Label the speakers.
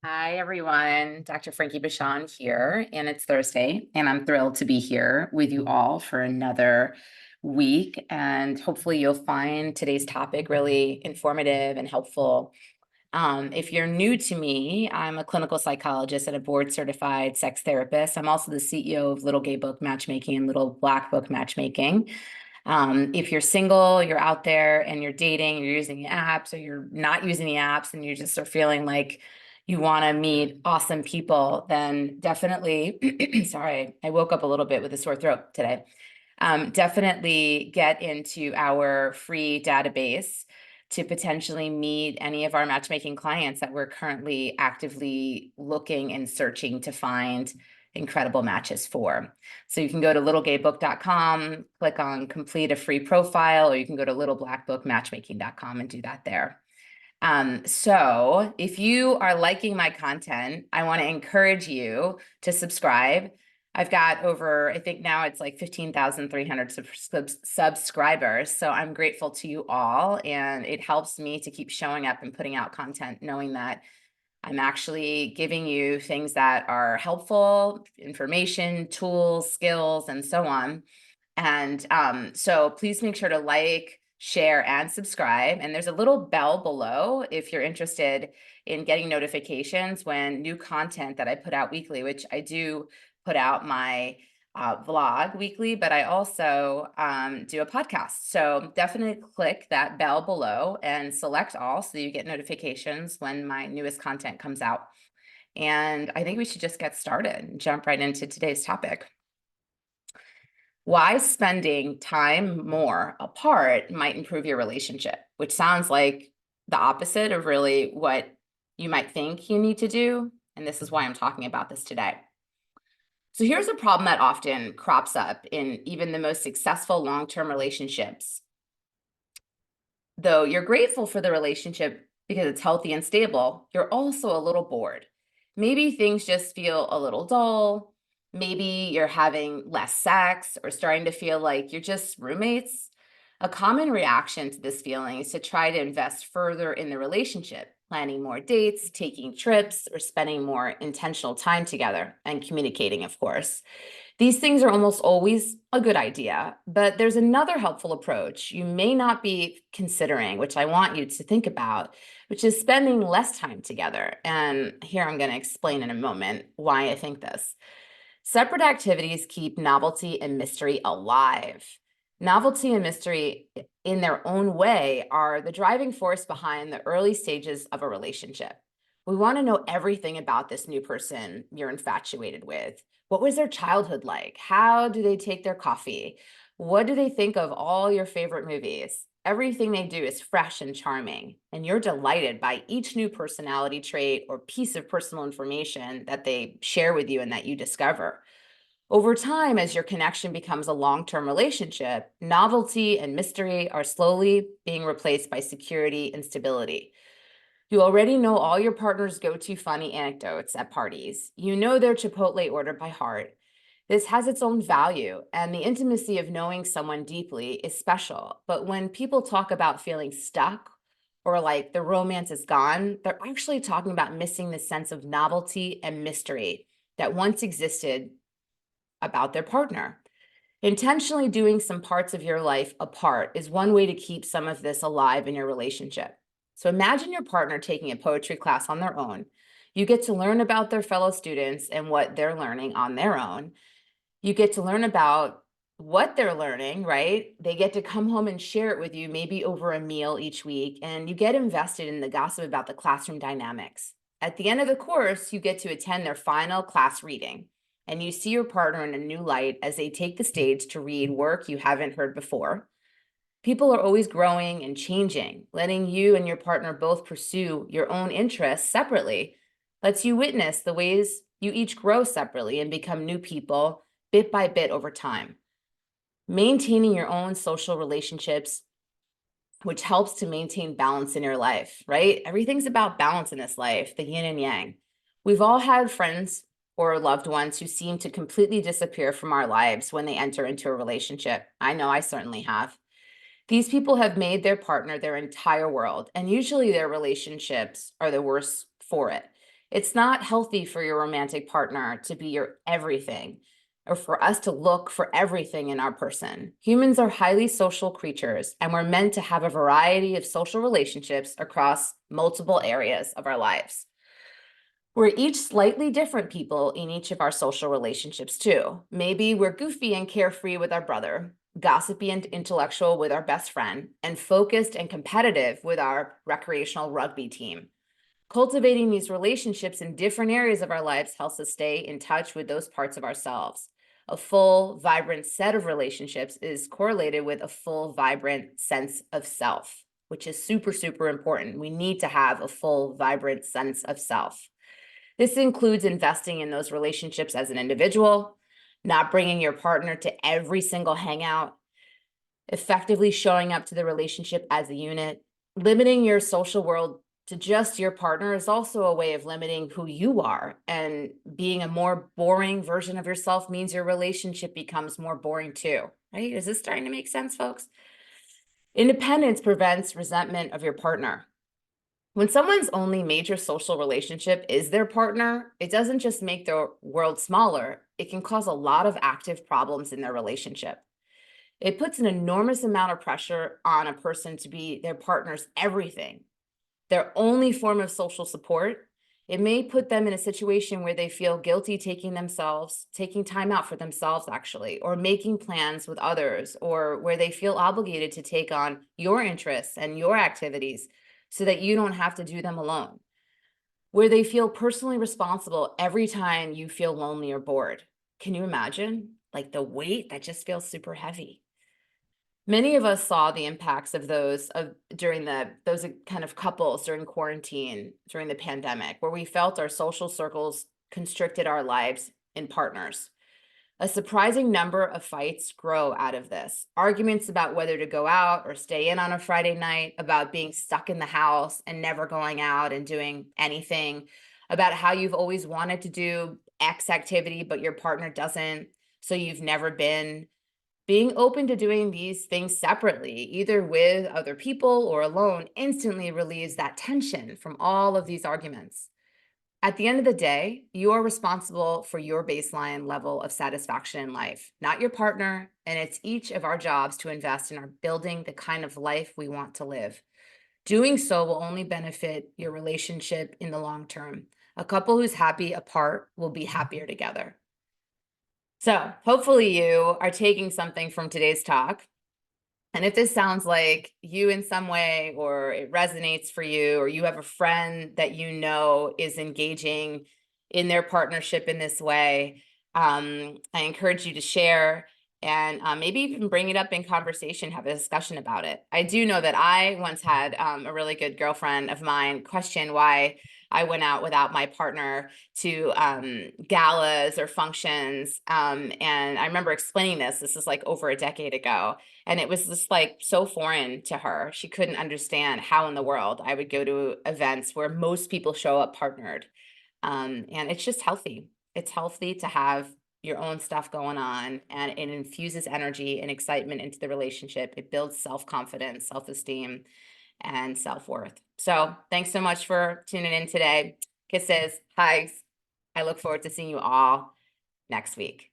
Speaker 1: Hi, everyone. Dr. Frankie Bashan here, and it's Thursday, and I'm thrilled to be here with you all for another week. And hopefully, you'll find today's topic really informative and helpful. If you're new to me, I'm a clinical psychologist and a board certified sex therapist. I'm also the CEO of Little Gay Book Matchmaking and Little Black Book Matchmaking. If you're single, you're out there and you're dating, you're using the apps, or you're not using the apps and you just are feeling like you want to meet awesome people, then definitely, sorry, I woke up a little bit with a sore throat today. Definitely get into our free database to potentially meet any of our matchmaking clients that we're currently actively looking and searching to find incredible matches for. So you can go to littlegaybook.com, click on complete a free profile, or you can go to littleblackbookmatchmaking.com and do that there. So if you are liking my content, I want to encourage you to subscribe. I've got over, I think now it's like 15,300 subscribers. So I'm grateful to you all. And it helps me to keep showing up and putting out content, knowing that I'm actually giving you things that are helpful, information, tools, skills, and so on. And so please make sure to like, share, and subscribe. And there's a little bell below if you're interested in getting notifications when new content that I put out weekly, which I do put out my vlog weekly, but I also do a podcast. So definitely click that bell below and select all so you get notifications when my newest content comes out. And I think we should just get started and jump right into today's topic. Why spending time more apart might improve your relationship, which sounds like the opposite of really what you might think you need to do. And this is why I'm talking about this today. So here's a problem that often crops up in even the most successful long-term relationships. Though you're grateful for the relationship because it's healthy and stable, you're also a little bored. Maybe things just feel a little dull. Maybe you're having less sex or starting to feel like you're just roommates. A common reaction to this feeling is to try to invest further in the relationship, planning more dates, taking trips, or spending more intentional time together and communicating, of course. These things are almost always a good idea, but there's another helpful approach you may not be considering, which I want you to think about, which is spending less time together. And here I'm going to explain in a moment why I think this. Separate activities keep novelty and mystery alive. Novelty and mystery, in their own way, are the driving force behind the early stages of a relationship. We want to know everything about this new person you're infatuated with. What was their childhood like? How do they take their coffee? What do they think of all your favorite movies? Everything they do is fresh and charming, and you're delighted by each new personality trait or piece of personal information that they share with you and that you discover. Over time, as your connection becomes a long-term relationship, novelty and mystery are slowly being replaced by security and stability. You already know all your partner's go-to funny anecdotes at parties. You know their Chipotle order by heart. This has its own value, and the intimacy of knowing someone deeply is special. But when people talk about feeling stuck or like the romance is gone, they're actually talking about missing the sense of novelty and mystery that once existed about their partner. Intentionally doing some parts of your life apart is one way to keep some of this alive in your relationship. So imagine your partner taking a poetry class on their own. You get to learn about their fellow students and what they're learning on their own. You get to learn about what they're learning, right? They get to come home and share it with you, maybe over a meal each week, and you get invested in the gossip about the classroom dynamics. At the end of the course, you get to attend their final class reading, and you see your partner in a new light as they take the stage to read work you haven't heard before. People are always growing and changing. Letting you and your partner both pursue your own interests separately lets you witness the ways you each grow separately and become new people bit by bit over time. Maintaining your own social relationships, which helps to maintain balance in your life, right? Everything's about balance in this life, the yin and yang. We've all had friends or loved ones who seem to completely disappear from our lives when they enter into a relationship. I know I certainly have. These people have made their partner their entire world, and usually their relationships are the worse for it. It's not healthy for your romantic partner to be your everything or for us to look for everything in our person. Humans are highly social creatures, and we're meant to have a variety of social relationships across multiple areas of our lives. We're each slightly different people in each of our social relationships, too. Maybe we're goofy and carefree with our brother, gossipy and intellectual with our best friend, and focused and competitive with our recreational rugby team. Cultivating these relationships in different areas of our lives helps us stay in touch with those parts of ourselves. A full, vibrant set of relationships is correlated with a full, vibrant sense of self, which is super, super important. We need to have a full, vibrant sense of self. This includes investing in those relationships as an individual, not bringing your partner to every single hangout, effectively showing up to the relationship as a unit. Limiting your social world to just your partner is also a way of limiting who you are. And being a more boring version of yourself means your relationship becomes more boring too, right? Is this starting to make sense, folks? Independence prevents resentment of your partner. When someone's only major social relationship is their partner, it doesn't just make their world smaller, it can cause a lot of active problems in their relationship. It puts an enormous amount of pressure on a person to be their partner's everything, their only form of social support. It may put them in a situation where they feel guilty taking time out for themselves, actually, or making plans with others, or where they feel obligated to take on your interests and your activities so that you don't have to do them alone, where they feel personally responsible every time you feel lonely or bored. Can you imagine? Like the weight that just feels super heavy. Many of us saw the impacts of those during those kind of couples during quarantine, during the pandemic, where we felt our social circles constricted our lives in partners. A surprising number of fights grow out of this. Arguments about whether to go out or stay in on a Friday night, about being stuck in the house and never going out and doing anything, about how you've always wanted to do X activity, but your partner doesn't, so you've never been. Being open to doing these things separately, either with other people or alone, instantly relieves that tension from all of these arguments. At the end of the day, you are responsible for your baseline level of satisfaction in life, not your partner, and it's each of our jobs to invest in our building the kind of life we want to live. Doing so will only benefit your relationship in the long term. A couple who's happy apart will be happier together. So hopefully you are taking something from today's talk. And if this sounds like you in some way, or it resonates for you, or you have a friend that you know is engaging in their partnership in this way, I encourage you to share and maybe even bring it up in conversation, have a discussion about it. I do know that I once had a really good girlfriend of mine question why I went out without my partner to galas or functions. And I remember explaining this. This is like over a decade ago. And it was just like so foreign to her. She couldn't understand how in the world I would go to events where most people show up partnered. And it's just healthy. It's healthy to have your own stuff going on, and it infuses energy and excitement into the relationship. It builds self-confidence, self-esteem, and self-worth. So thanks so much for tuning in today. Kisses, hugs. I look forward to seeing you all next week.